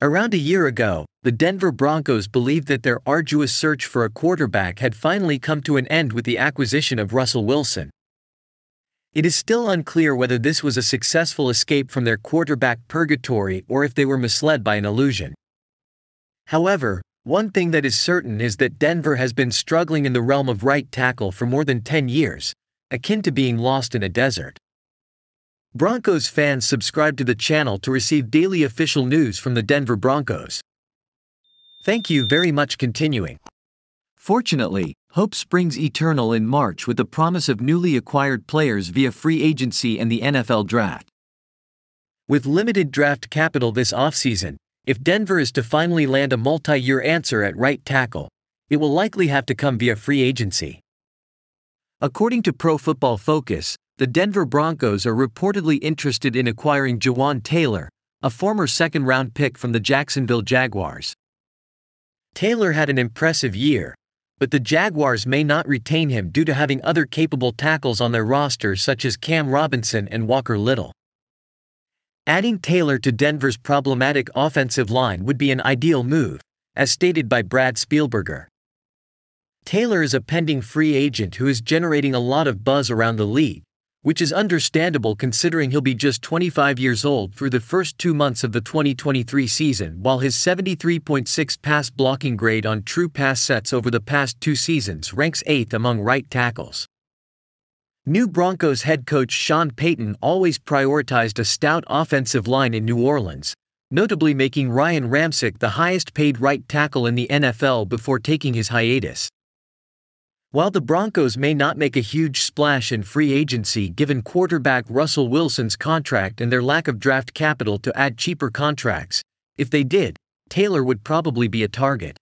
Around a year ago, the Denver Broncos believed that their arduous search for a quarterback had finally come to an end with the acquisition of Russell Wilson. It is still unclear whether this was a successful escape from their quarterback purgatory or if they were misled by an illusion. However, one thing that is certain is that Denver has been struggling in the realm of right tackle for more than 10 years, akin to being lost in a desert. Broncos fans subscribe to the channel to receive daily official news from the Denver Broncos. Thank you very much. Continuing. Fortunately, hope springs eternal in March with the promise of newly acquired players via free agency and the NFL draft. With limited draft capital this offseason, if Denver is to finally land a multi-year answer at right tackle, it will likely have to come via free agency. According to Pro Football Focus, the Denver Broncos are reportedly interested in acquiring Jawaan Taylor, a former second-round pick from the Jacksonville Jaguars. Taylor had an impressive year, but the Jaguars may not retain him due to having other capable tackles on their roster such as Cam Robinson and Walker Little. Adding Taylor to Denver's problematic offensive line would be an ideal move, as stated by Brad Spielberger. Taylor is a pending free agent who is generating a lot of buzz around the league, which is understandable considering he'll be just 25 years old through the first 2 months of the 2023 season, while his 73.6 pass blocking grade on true pass sets over the past 2 seasons ranks 8th among right tackles. New Broncos head coach Sean Payton always prioritized a stout offensive line in New Orleans, notably making Ryan Ramczyk the highest-paid right tackle in the NFL before taking his hiatus. While the Broncos may not make a huge splash in free agency given quarterback Russell Wilson's contract and their lack of draft capital to add cheaper contracts, if they did, Taylor would probably be a target.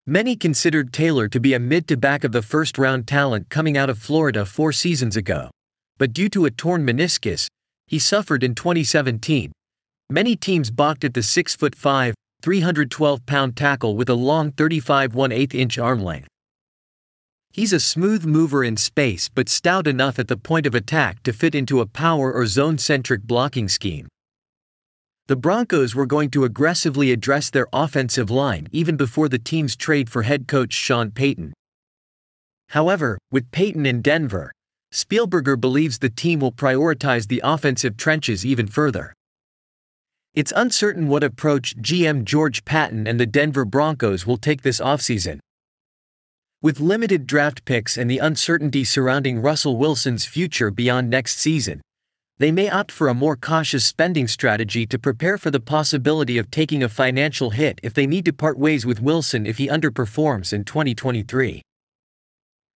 Many considered Taylor to be a mid-to-back-of-the-first-round talent coming out of Florida 4 seasons ago, but due to a torn meniscus he suffered in 2017, many teams balked at the 6'5", 312-pound tackle with a long 35 1/8-inch arm length. He's a smooth mover in space but stout enough at the point of attack to fit into a power or zone-centric blocking scheme. The Broncos were going to aggressively address their offensive line even before the team's trade for head coach Sean Payton. However, with Payton in Denver, Spielberger believes the team will prioritize the offensive trenches even further. It's uncertain what approach GM George Paton and the Denver Broncos will take this offseason. With limited draft picks and the uncertainty surrounding Russell Wilson's future beyond next season, they may opt for a more cautious spending strategy to prepare for the possibility of taking a financial hit if they need to part ways with Wilson if he underperforms in 2023.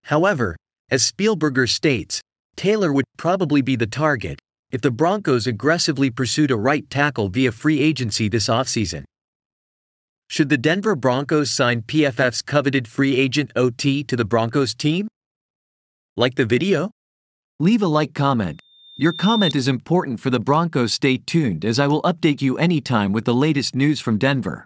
However, as Spielberger states, Taylor would probably be the target if the Broncos aggressively pursued a right tackle via free agency this offseason. Should the Denver Broncos sign PFF's coveted free agent OT to the Broncos team? Like the video? Leave a like comment. Your comment is important for the Broncos. Stay tuned as I will update you anytime with the latest news from Denver.